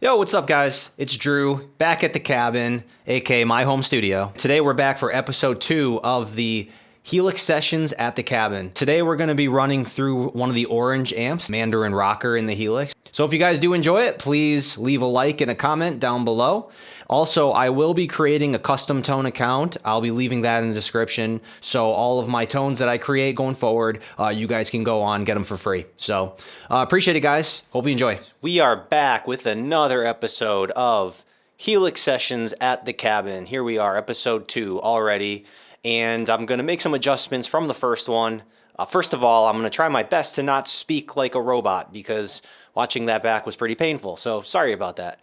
Yo, what's up guys? It's Drew, back at the cabin, aka my home studio. Today we're back for episode 2 of the Helix Sessions at the cabin. Today we're gonna be running through one of the Orange amps, Mandarin Rocker in the Helix. So if you guys do enjoy it, please leave a like and a comment down below. Also, I will be creating a custom tone account. I'll be leaving that in the description. So all of my tones that I create going forward, you guys can go on, get them for free. So appreciate it guys. Hope you enjoy. We are back with another episode of Helix Sessions at the cabin. Here we are, episode 2 already. And I'm gonna make some adjustments from the first one. First of all, I'm gonna try my best to not speak like a robot because watching that back was pretty painful. So sorry about that.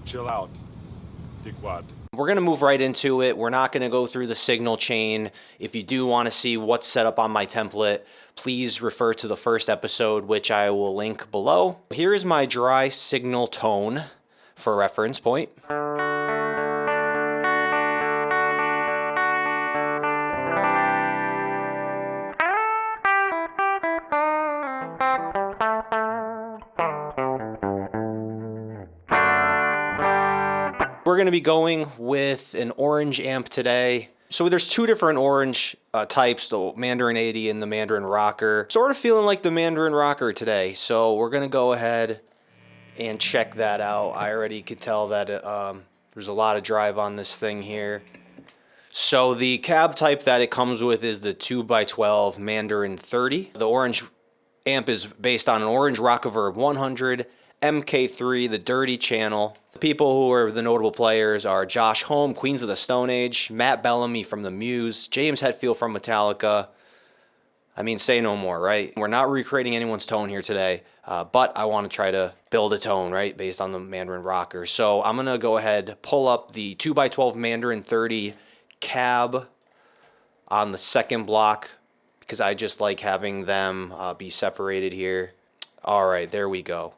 Chill out. Dickwad. We're going to move right into it. We're not going to go through the signal chain. If you do want to see what's set up on my template, please refer to the first episode, which I will link below. Here is my dry signal tone for reference point. We're going to be going with an Orange amp today. So there's two different Orange types, the Mandarin 80 and the Mandarin Rocker. Sort of feeling like the Mandarin Rocker today. So we're going to go ahead and check that out. I already could tell that there's a lot of drive on this thing here. So the cab type that it comes with is the 2x12 Mandarin 30. The Orange amp is based on an Orange Rockerverb 100, MKIII The Dirty Channel. The people who are the notable players are Josh Homme, Queens of the Stone Age, Matt Bellamy from The Muse, James Hetfield from Metallica. I mean, say no more, right? We're not recreating anyone's tone here today, but I want to try to build a tone, right, based on the Mandarin Rocker. So I'm going to go ahead, pull up the 2x12 Mandarin 30 cab on the second block because I just like having them be separated here. All right, there we go.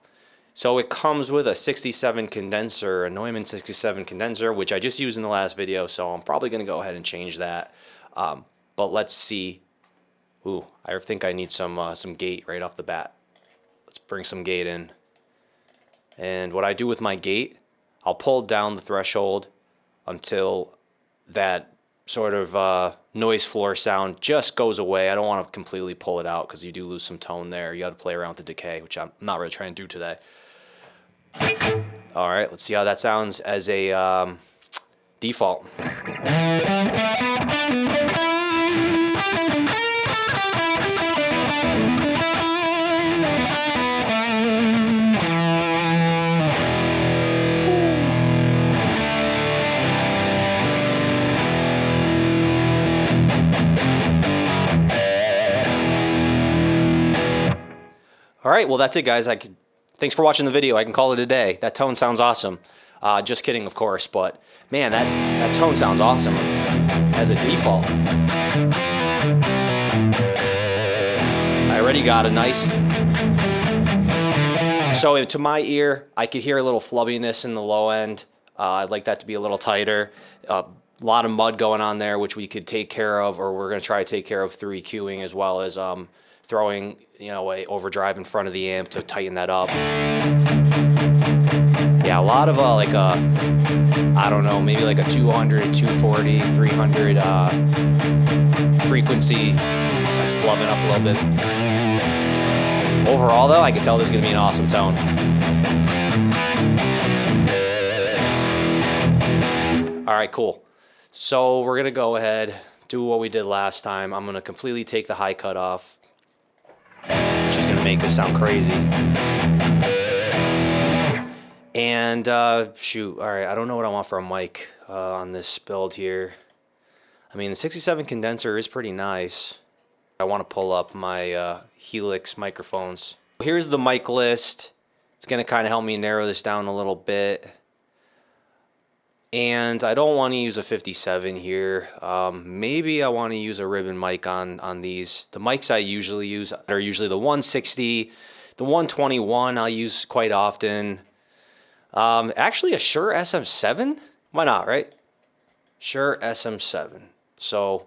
So it comes with a 67 condenser, a Neumann 67 condenser, which I just used in the last video, so I'm probably going to go ahead and change that. But let's see. Ooh, I think I need some gate right off the bat. Let's bring some gate in. And what I do with my gate, I'll pull down the threshold until that sort of noise floor sound just goes away. I don't want to completely pull it out because you do lose some tone there. You got to play around with the decay, which I'm not really trying to do today. All right, let's see how that sounds as a default. All right, well, that's it, guys. Thanks for watching the video. I can call it a day. That tone sounds awesome. Just kidding, of course, but man, that tone sounds awesome as a default. I already got a nice... So to my ear, I could hear a little flubbiness in the low end. I'd like that to be a little tighter. A lot of mud going on there, which we could take care of, or we're going to try to take care of through EQing as well as throwing, you know, a overdrive in front of the amp to tighten that up. Yeah, a lot of like I don't know, maybe like a 200, 240, 300 frequency that's flubbing up a little bit. Overall though, I can tell this is gonna be an awesome tone. All right, cool. So we're gonna go ahead, do what we did last time. I'm gonna completely take the high cut off, which is gonna make this sound crazy. And shoot, all right, I don't know what I want for a mic on this build here. I mean, the 67 condenser is pretty nice. I want to pull up my Helix microphones. Here's the mic list. It's gonna kind of help me narrow this down a little bit. And I don't want to use a 57 here. Maybe I want to use a ribbon mic on these. The mics I usually use are usually the 160, the 121 I'll use quite often. Actually a Shure SM7? Why not, right? Shure SM7. So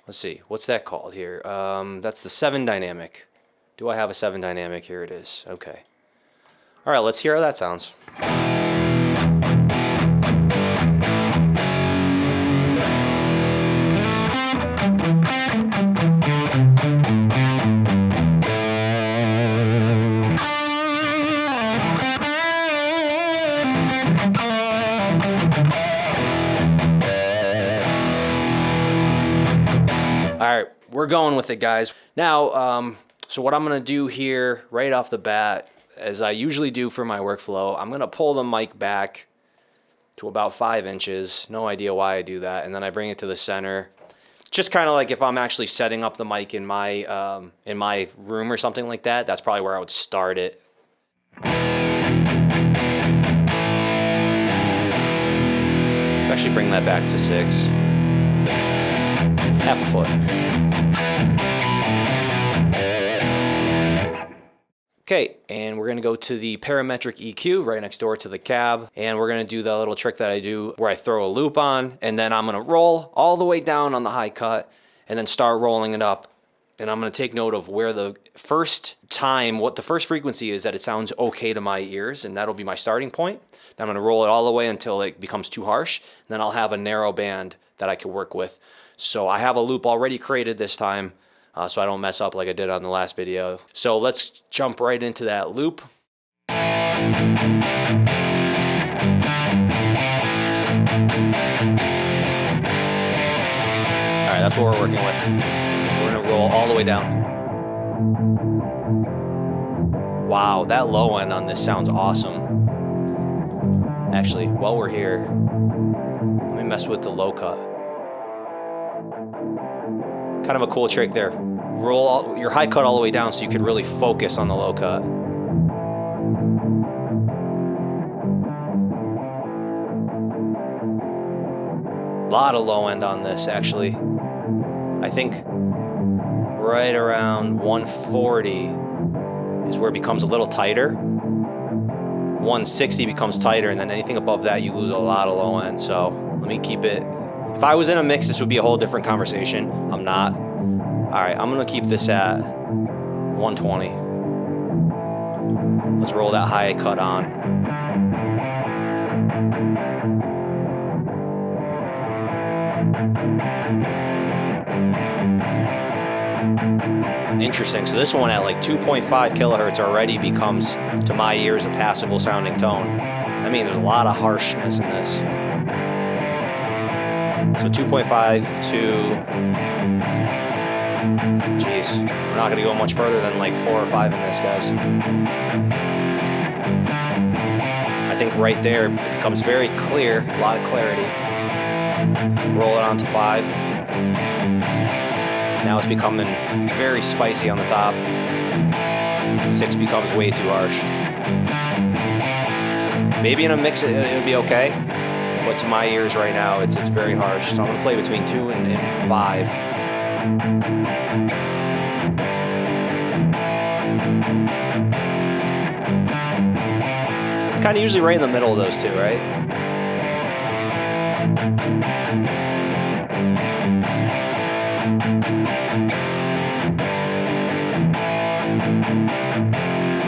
let's see, what's that called here? That's the 7 dynamic. Do I have a 7 dynamic? Here it is. Okay. All right, let's hear how that sounds. we're going with it, guys. Now, so what I'm gonna do here right off the bat, as I usually do for my workflow, I'm gonna pull the mic back to about 5 inches. No idea why I do that. And then I bring it to the center. Just kind of like if I'm actually setting up the mic in my room or something like that, that's probably where I would start it. Let's actually bring that back to 6. Half a foot. Okay, and we're gonna go to the parametric EQ right next door to the cab, and we're gonna do the little trick that I do where I throw a loop on, and then I'm gonna roll all the way down on the high cut, and then start rolling it up. And I'm gonna take note of where the first time, what the first frequency is that it sounds okay to my ears, and that'll be my starting point. Then I'm gonna roll it all the way until it becomes too harsh, and then I'll have a narrow band that I can work with. So I have a loop already created this time, so I don't mess up like I did on the last video. So let's jump right into that loop. All right, that's what we're working with. So we're gonna roll all the way down. Wow, that low end on this sounds awesome. Actually, while we're here, let me mess with the low cut. Kind of a cool trick there. Roll your high cut all the way down so you can really focus on the low cut. A lot of low end on this, actually. I think right around 140 is where it becomes a little tighter. 160 becomes tighter, and then anything above that you lose a lot of low end. So let me keep it. If I was in a mix, this would be a whole different conversation. I'm not. All right, I'm gonna keep this at 120. Let's roll that high cut on. Interesting, so this one at like 2.5 kilohertz already becomes, to my ears, a passable sounding tone. I mean, there's a lot of harshness in this. So 2.5 to, geez, we're not gonna go much further than like 4 or 5 in this, guys. I think right there, it becomes very clear, a lot of clarity. Roll it on to 5. Now it's becoming very spicy on the top. 6 becomes way too harsh. Maybe in a mix it'll be okay, but to my ears right now it's very harsh. So I'm gonna play between 2 and 5. It's kind of usually right in the middle of those two, right?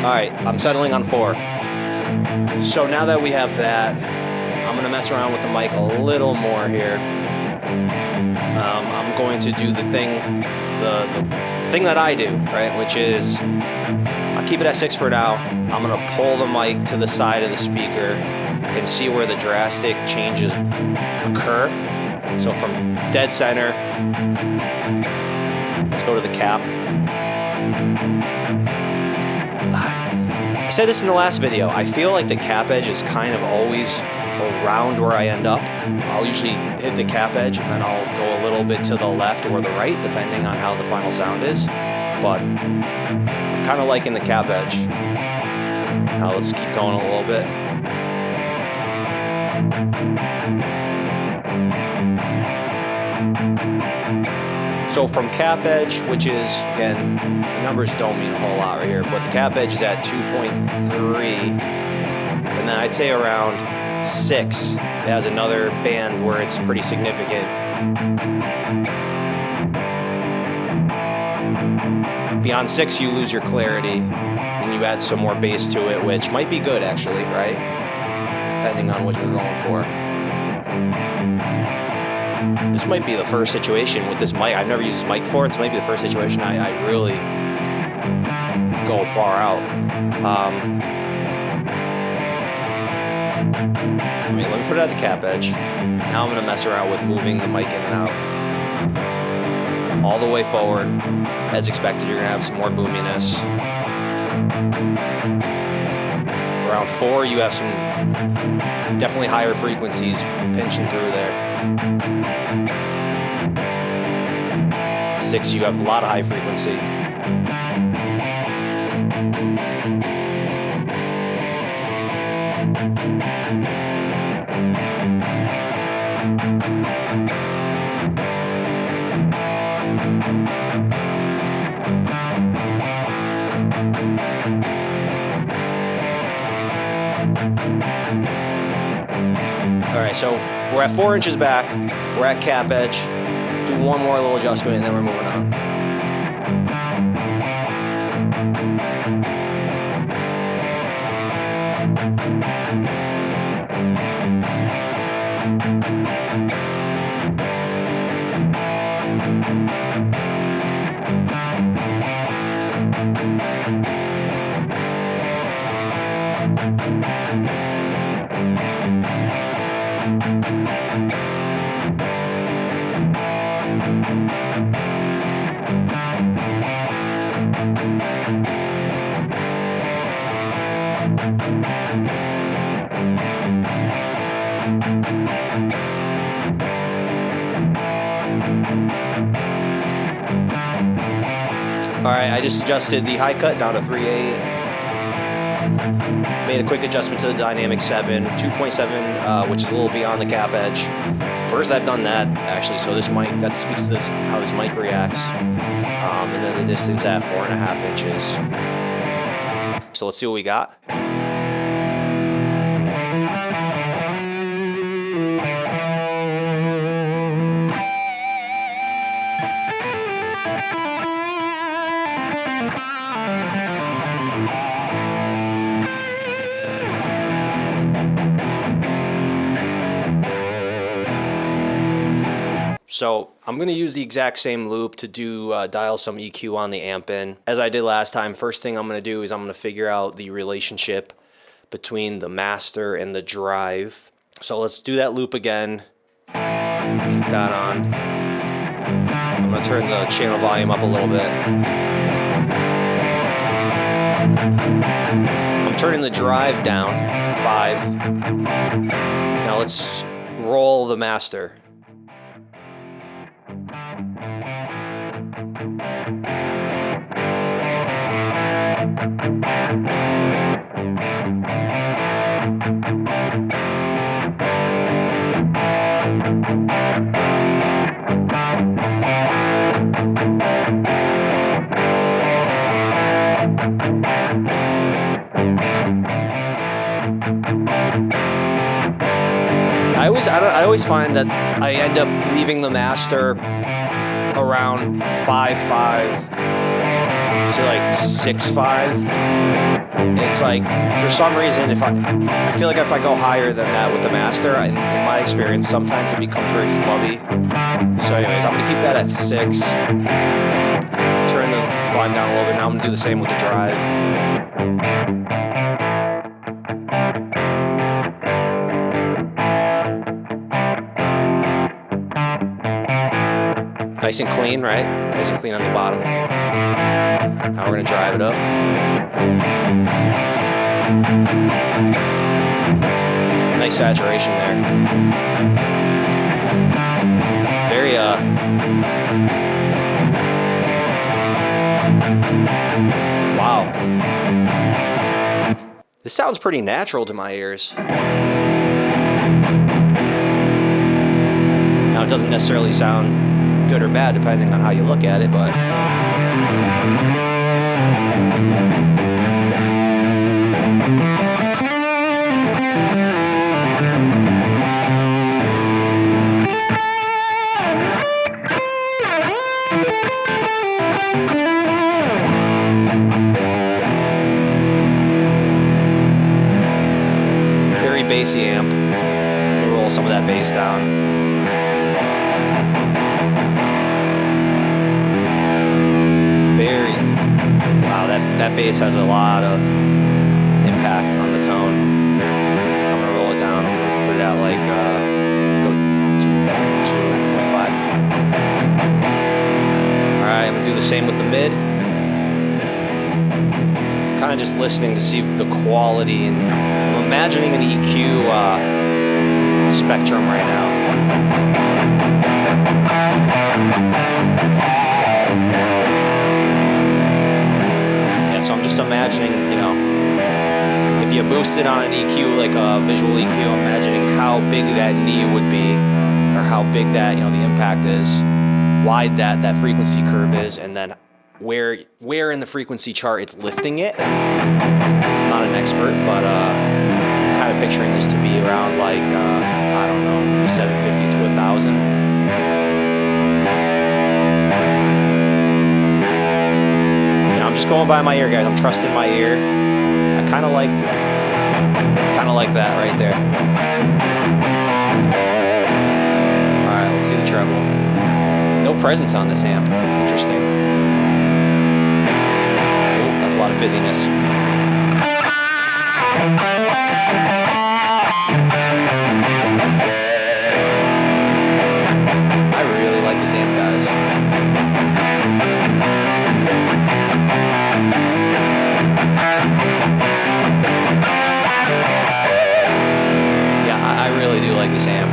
All right, I'm settling on 4. So now that we have that, I'm gonna mess around with the mic a little more here. I'm going to do the thing that I do, right? Which is, I'll keep it at 6 for now. I'm gonna pull the mic to the side of the speaker and see where the drastic changes occur. So from dead center, let's go to the cap. I said this in the last video, I feel like the cap edge is kind of always around where I end up. I'll usually hit the cap edge and then I'll go a little bit to the left or the right, depending on how the final sound is. But I'm kind of liking the cap edge. Now let's keep going a little bit. So from cap edge, which is, again, the numbers don't mean a whole lot right here, but the cap edge is at 2.3, and then I'd say around 6, it has another band where it's pretty significant. Beyond 6, you lose your clarity, and you add some more bass to it, which might be good actually, right? Depending on what you're going for. This might be the first situation with this mic. I've never used this mic before. This might be the first situation I really go far out. I mean, let me put it at the cap edge. Now I'm gonna mess around with moving the mic in and out. all the way forward. As expected, you're gonna have some more boominess. Around 4, you have some definitely higher frequencies pinching through there. 6, you have a lot of high frequency. All right, so we're at 4 inches back. We're at cap edge. Do one more little adjustment and then we're moving on. All right, I just adjusted the high cut down to 3/8. Made a quick adjustment to the dynamic 7, 2.7, which is a little beyond the cap edge. First, I've done that actually, so this mic, that speaks to this, how this mic reacts. And then the distance at 4.5 inches. So let's see what we got. So I'm going to use the exact same loop to dial some EQ on the amp in. As I did last time, first thing I'm going to do is I'm going to figure out the relationship between the master and the drive. So let's do that loop again. Keep that on. I'm going to turn the channel volume up a little bit. I'm turning the drive down, 5. Now let's roll the master. I always find that I end up leaving the master around 5.5 to like 6.5. It's like, for some reason, I feel like if I go higher than that with the master, in my experience, sometimes it becomes very flubby. So anyways, I'm gonna keep that at 6. Turn the volume down a little bit. Now I'm gonna do the same with the drive. Nice and clean, right? Nice and clean on the bottom. Now we're gonna drive it up. Nice saturation there. Very, wow. This sounds pretty natural to my ears. Now it doesn't necessarily sound good or bad depending on how you look at it, but very bassy amp. Let me roll some of that bass down. That bass has a lot of impact on the tone. I'm gonna roll it down. I'm gonna put it out like, let's go 2.5. same with the mid. Kind of just listening to see the quality, and I'm imagining an EQ spectrum right now. Yeah, so I'm just imagining, you know, if you boost it on an EQ, like a visual EQ, I'm imagining how big that knee would be, or how big that, you know, the impact is, wide that frequency curve is, and then where in the frequency chart it's lifting it. I'm not an expert, but I'm kind of picturing this to be around like, I don't know, maybe 750 to 1,000. You know, I'm just going by my ear, guys. I'm trusting my ear. I kind of like that right there. All right, let's see the treble. No presence on this amp. Interesting. Oh, that's a lot of fizziness. I really like this amp, guys. Yeah, I really do like this amp.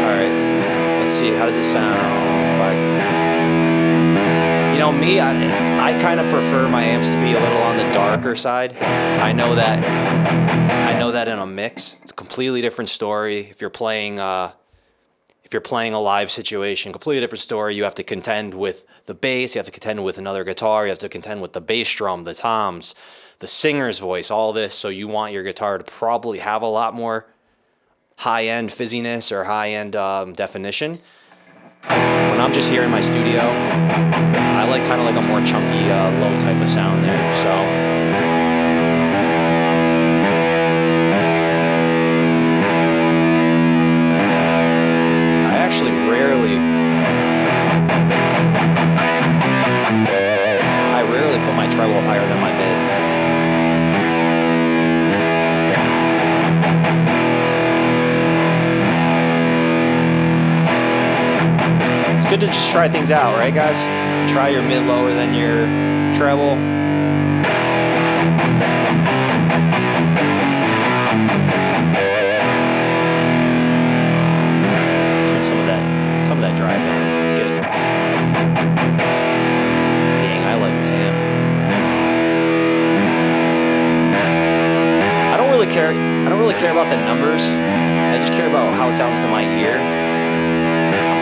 All right, let's see. How does it sound? You know, me, I kind of prefer my amps to be a little on the darker side. I know that in a mix, it's a completely different story. If you're playing a live situation, completely different story. You have to contend with the bass, you have to contend with another guitar, you have to contend with the bass drum, the toms, the singer's voice, all this. So you want your guitar to probably have a lot more high-end fizziness or high-end definition. When I'm just here in my studio, I like kind of like a more chunky, low type of sound there. So I actually rarely put my treble up higher than my mid. It's good to just try things out, right, guys? Try your mid lower than your treble. Turn some of that drive down. It's good. Dang, I like this amp. I don't really care about the numbers. I just care about how it sounds to my ear.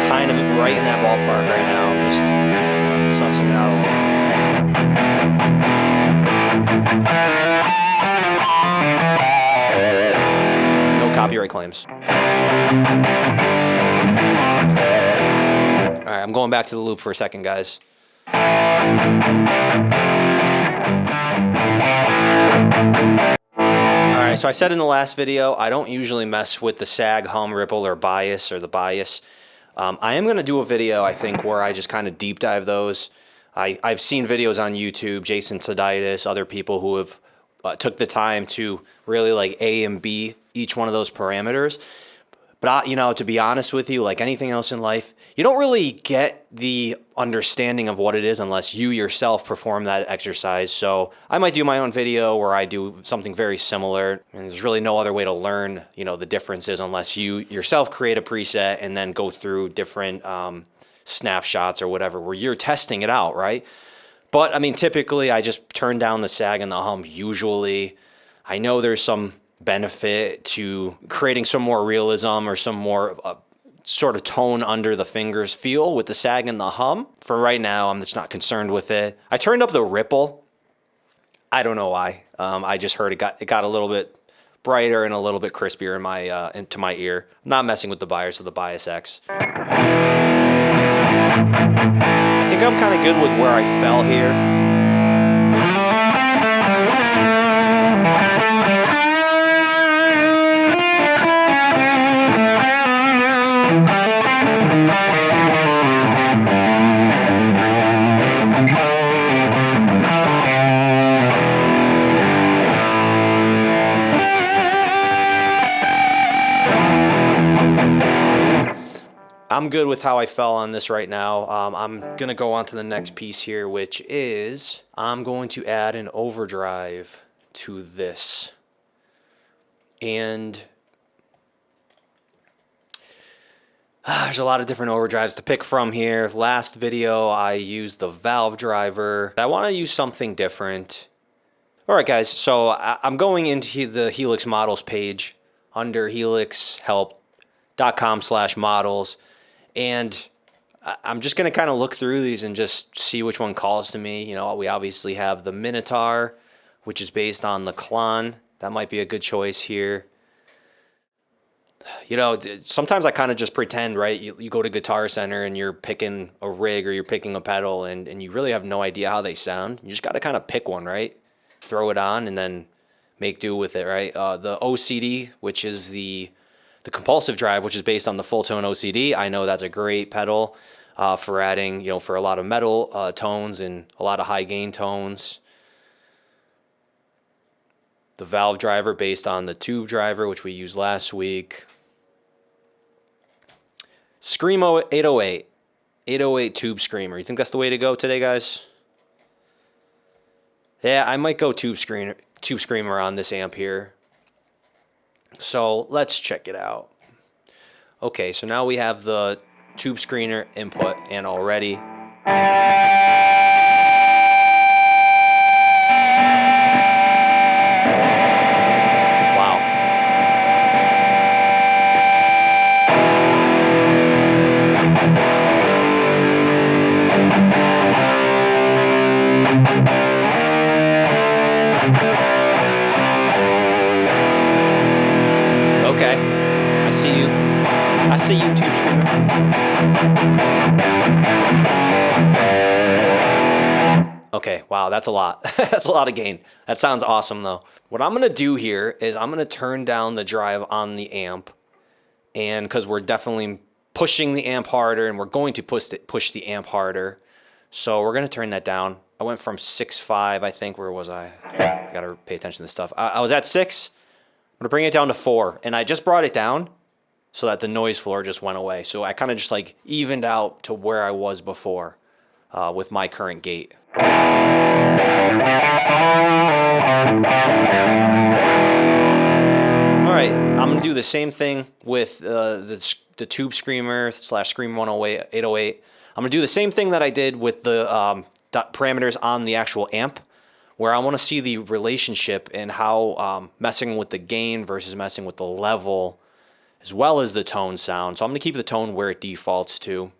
Kind of right in that ballpark right now. I'm just sussing it out a little. No copyright claims. All right, I'm going back to the loop for a second, guys. Alright, so I said in the last video, I don't usually mess with the sag, hum, ripple, or bias, or the bias. I am going to do a video, I think, where I just kind of deep dive those. I've seen videos on YouTube, Jason Saditis, other people who have took the time to really like A and B each one of those parameters. But, you know, to be honest with you, like anything else in life, you don't really get the understanding of what it is unless you yourself perform that exercise. So I might do my own video where I do something very similar. And there's really no other way to learn, you know, the differences unless you yourself create a preset and then go through different snapshots or whatever where you're testing it out, right? But, I mean, typically I just turn down the sag and the hum usually. I know there's some benefit to creating some more realism or some more sort of tone under the fingers feel with the sag and the hum. For right now, I'm just not concerned with it. I turned up the ripple. I don't know why. I just heard it got a little bit brighter and a little bit crispier in my into my ear. I'm not messing with the bias of the Bias X. I think I'm kind of good with where I fell here. I'm good with how I fell on this right now. I'm going to go on to the next piece here, which is I'm going to add an overdrive to this. And there's a lot of different overdrives to pick from here. Last video, I used the valve driver. I want to use something different. All right, guys, so I'm going into the Helix models page under helixhelp.com/models. And I'm just going to kind of look through these and just see which one calls to me. You know, we obviously have the Minotaur, which is based on the Klon. That might be a good choice here. You know, sometimes I kind of just pretend, right? You go to Guitar Center and you're picking a rig or you're picking a pedal and you really have no idea how they sound. You just got to kind of pick one, right? Throw it on and then make do with it, right? The OCD, which is the compulsive drive, which is based on the full tone OCD. I know that's a great pedal for adding, you know, for a lot of metal tones and a lot of high gain tones. The valve driver based on the tube driver, which we used last week. Screamo 808. 808 tube screamer. You think that's the way to go today, guys? Yeah, I might go tube screamer on this amp here. So let's check it out. Okay, so now we have the tube screener input and already. Wow. Okay, I see you. I see you, tube screamer. Okay, wow, that's a lot. That's a lot of gain. That sounds awesome, though. What I'm going to do here is I'm going to turn down the drive on the amp, and because we're definitely pushing the amp harder, and we're going to push the amp harder, so we're going to turn that down. I went from 6.5, I think. Where was I? I got to pay attention to this stuff. I was at 6. I'm going to bring it down to 4, and I just brought it down so that the noise floor just went away. So I kind of just like evened out to where I was before with my current gate. All right, I'm going to do the same thing with the tube screamer / Scream 108, 808. I'm going to do the same thing that I did with the parameters on the actual amp, where I want to see the relationship and how messing with the gain versus messing with the level, as well as the tone sound. So I'm going to keep the tone where it defaults to.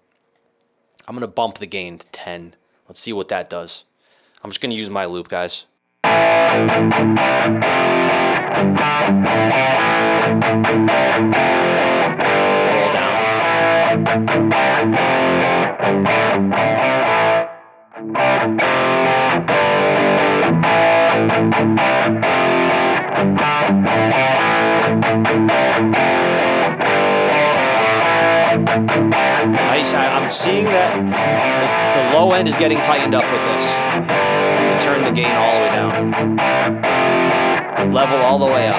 I'm going to bump the gain to 10. Let's see what that does. I'm just going to use my loop, guys. Roll down. Nice. I'm seeing that the low end is getting tightened up with this. And turn the gain all the way down. Level all the way up.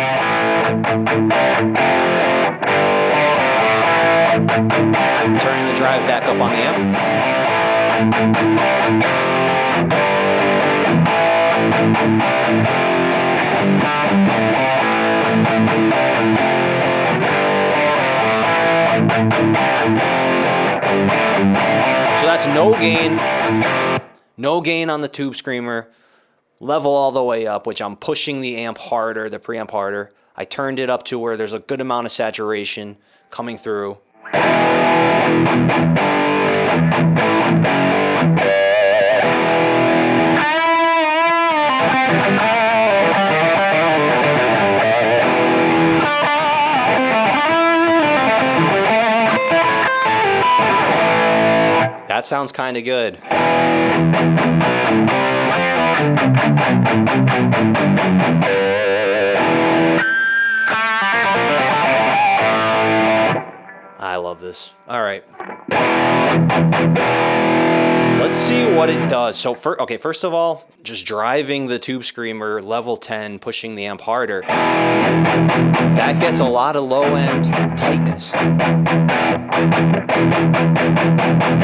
Turning the drive back up on the amp. So that's no gain on the tube screamer, level all the way up, which I'm pushing the amp harder, the preamp harder. I turned it up to where there's a good amount of saturation coming through. That sounds kind of good. I love this. All right. Let's see what it does. So, first of all, just driving the Tube Screamer level 10, pushing the amp harder, that gets a lot of low-end tightness.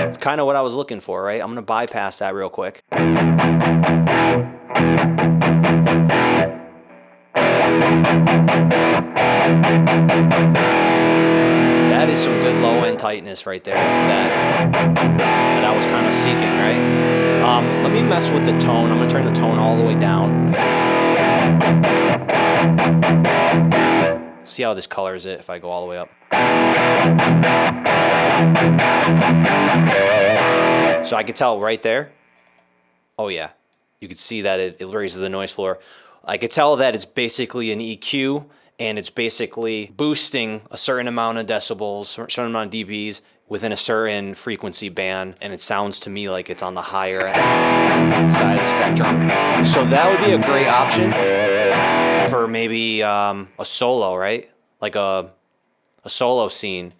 It's kind of what I was looking for, right? I'm going to bypass that real quick. That is some good low-end tightness right there that I was kind of seeking, right? Let me mess with the tone. I'm going to turn the tone all the way down. See how this colors it if I go all the way up. So I could tell right there. Oh yeah, you can see that it raises the noise floor. I could tell that it's basically an EQ, and it's basically boosting a certain amount of decibels, a certain amount of dBs within a certain frequency band, and it sounds to me like it's on the higher side of the spectrum. So that would be a great option for maybe a solo, right? Like a solo scene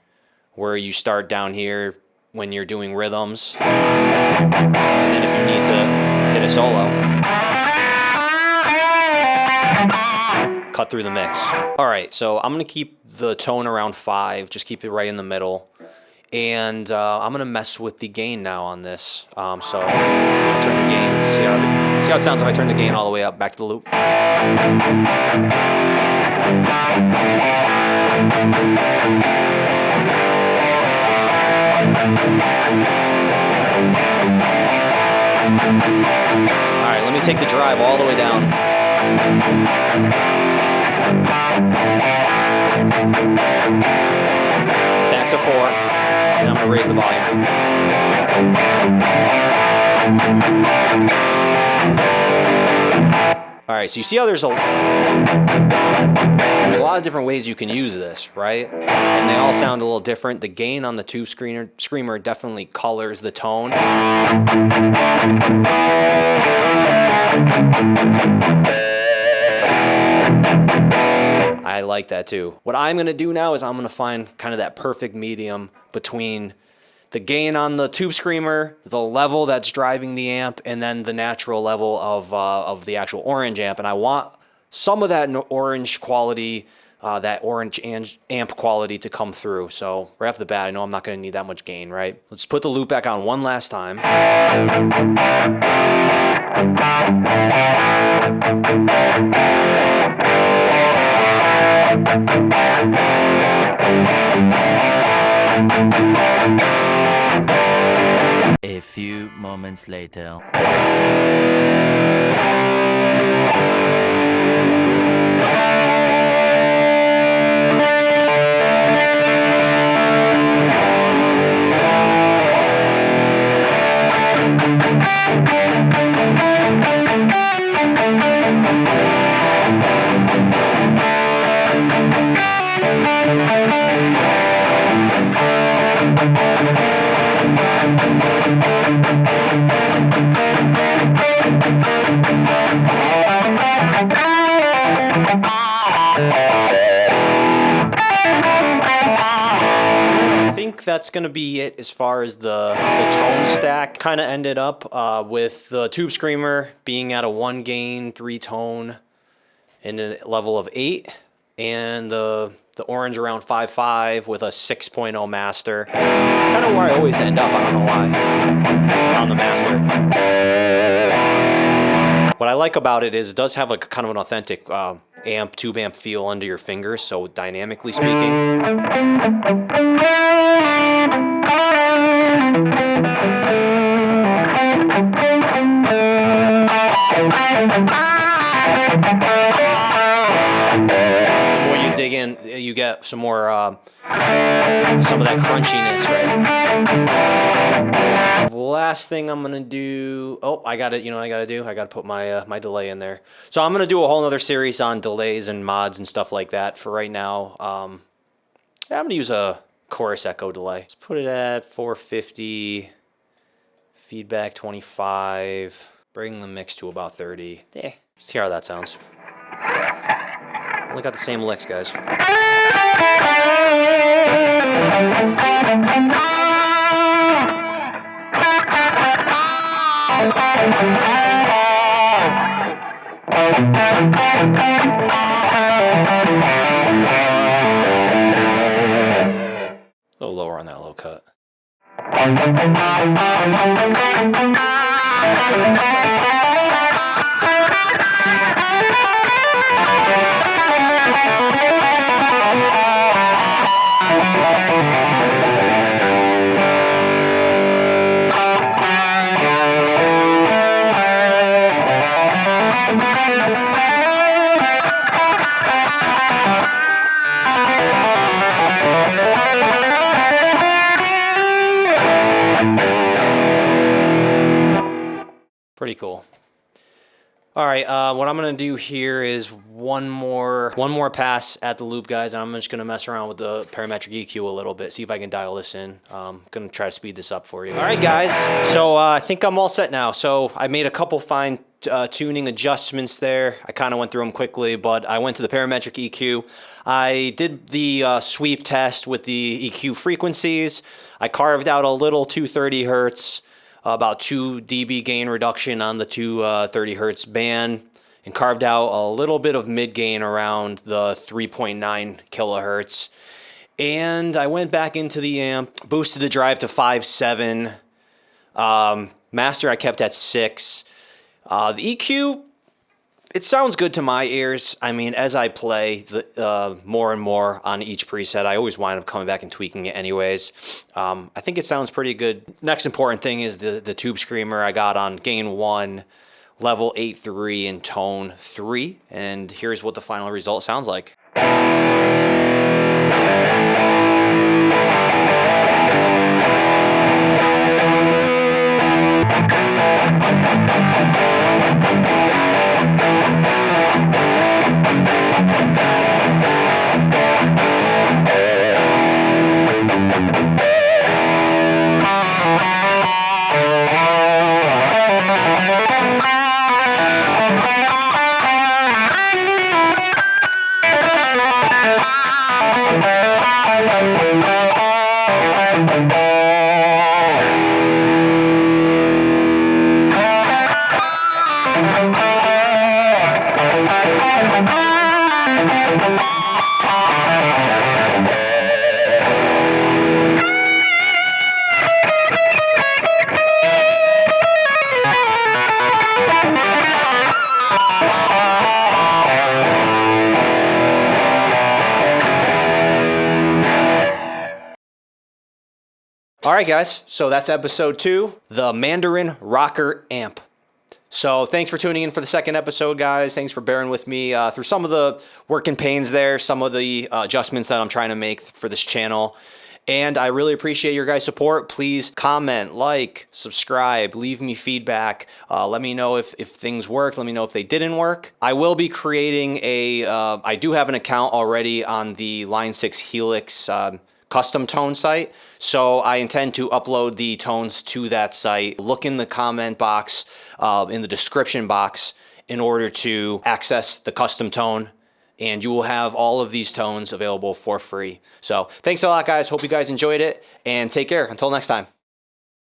where you start down here when you're doing rhythms, and then if you need to hit a solo, cut through the mix. All right, so I'm gonna keep the tone around 5, just keep it right in the middle. And I'm gonna mess with the gain now on this. So I'm gonna turn the gain, see how it sounds if I turn the gain all the way up, back to the loop. All right, let me take the drive all the way down. Back to 4, and I'm going to raise the volume. All right, so you see how there's a lot of different ways you can use this, right? And they all sound a little different. The gain on the Tube Screamer definitely colors the tone. I like that too. What I'm going to do now is I'm going to find kind of that perfect medium between the gain on the Tube Screamer, the level that's driving the amp, and then the natural level of the actual Orange amp. And I want some of that Orange quality, that Orange amp quality to come through. So right off the bat, I know I'm not going to need that much gain, right? Let's put the loop back on one last time. A few moments later. That's going to be it as far as the tone stack. Kind of ended up with the Tube Screamer being at a 1 gain, 3 tone, and a level of 8, and the Orange around 5.5 with a 6.0 master. It's kind of where I always end up, I don't know why, on the master. What I like about it is it does have a kind of an authentic tube amp feel under your fingers, so dynamically speaking. The more you dig in, you get some more, some of that crunchiness, right? Last thing I'm gonna do. Oh, I got it. You know what I gotta do? I gotta put my my delay in there. So I'm gonna do a whole other series on delays and mods and stuff like that. For right now, I'm gonna use a chorus echo delay. Let's put it at 450. Feedback 25. Bring the mix to about 30. Yeah, see how that sounds. Only got the same licks, guys. Floor on that low cut. Pretty cool. All right, what I'm gonna do here is one more pass at the loop, guys, and I'm just gonna mess around with the parametric EQ a little bit, see if I can dial this in. Gonna try to speed this up for you. All right, guys, so I think I'm all set now. So I made a couple fine tuning adjustments there. I kind of went through them quickly, but I went to the parametric EQ. I did the sweep test with the EQ frequencies. I carved out a little 230 hertz. About 2 dB gain reduction on the 230 hertz band, and carved out a little bit of mid gain around the 3.9 kilohertz. And I went back into the amp, boosted the drive to 5.7. Master I kept at 6. The EQ, it sounds good to my ears. I mean, as I play more and more on each preset, I always wind up coming back and tweaking it anyways. I think it sounds pretty good. Next important thing is the tube screamer I got on gain 1, level 8.3 and tone 3. And here's what the final result sounds like. All right, guys, so that's episode 2, the Mandarin Rocker amp. So thanks for tuning in for the second episode, guys. Thanks for bearing with me through some of the working pains there, some of the adjustments that I'm trying to make for this channel. And I really appreciate your guys' support. Please comment, like, subscribe, leave me feedback. Let me know if things worked. Let me know if they didn't work. I will be creating I do have an account already on the Line 6 Helix custom tone site. So I intend to upload the tones to that site. Look in the comment box, in the description box, in order to access the custom tone, and you will have all of these tones available for free. So thanks a lot, guys. Hope you guys enjoyed it, and take care. Until next time.